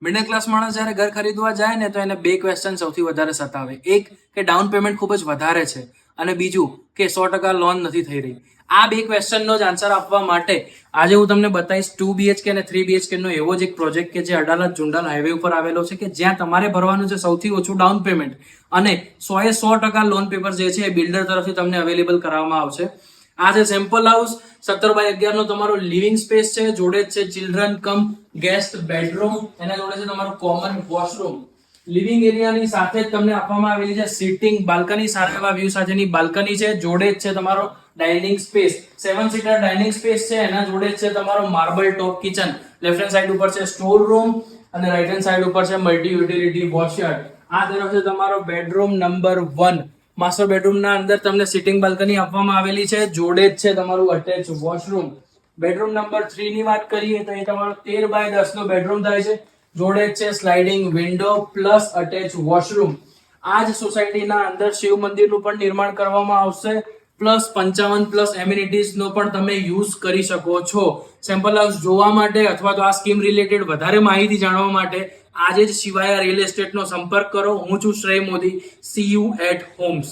Middle class માણસ જ્યારે ઘર ખરીદવા જાય ને તો એને બે ક્વેશ્ચન સૌથી વધારે સતાવે. એક કે ડાઉન પેમેન્ટ ખૂબ જ વધારે છે, અને બીજું કે 100% લોન નથી થઈ રહી. આ બે ક્વેશ્ચનનો જ આન્સર આપવા માટે આજે હું તમને બતાવીશ 2 BHK અને 3 BHK નો એવો જ એક પ્રોજેક્ટ કે જે અડાલજ જુંડાલ હાઈવે ઉપર આવેલો છે, કે જ્યાં તમારે ભરવાનું છે સૌથી ઓછું ડાઉન પેમેન્ટ, અને 100% લોન પેપર જે છે એ બિલ્ડર તરફથી તમને અવેલેબલ કરાવવામાં આવશે. આ છે સેમ્પલ હાઉસ. 17x11 નો તમારો લિવિંગ સ્પેસ છે, જોડે જ છે ચિલ્ડ્રન કમ ગેસ્ટ બેડરૂમ, એના જોડે છે તમારો કોમન વોશરૂમ. લિવિંગ એરિયાની સાથે જ તમને આપવામાં આવેલી છે સિટિંગ બાલ્કની, સારા એવા વ્યૂ સાથેની બાલ્કની છે, જોડે જ છે તમારો dining space, 7 seater dining space છે, એના જોડે જ છે તમારો માર્બલ ટોપ કિચન. લેફ્ટ હેન્ડ સાઈડ ઉપર છે સ્ટોર રૂમ અને રાઈટ હેન્ડ સાઈડ ઉપર છે મલ્ટી યુટિલિટી વોશયાર્ડ. આ તરફ છે તમારો બેડરૂમ નંબર 1. માસ્ટર બેડરૂમ ના અંદર તમને સિટિંગ બાલ્કની આપવામાં આવેલી છે, જોડે જ છે તમારું અટેચ વોશરૂમ. બેડરૂમ નંબર 3 ની વાત કરીએ તો એ તમારો 13x10 નો બેડરૂમ થાય છે, જોડે જ છે sliding window plus attach washroom. આ જ સોસાયટીના અંદર શિવ મંદિરનું પણ નિર્માણ કરવામાં આવશે, પ્લસ 55+ એમિનિટીઝ નો પણ તમે યુઝ કરી શકો છો. સેમ્પલ હાઉસ જોવા માટે અથવા તો આ સ્કીમ રિલેટેડ વધારે માહિતી જાણવા માટે આજે જ શિવાયા રિયલ એસ્ટેટનો સંપર્ક કરો. હું છું Shrey Modi. See you at homes.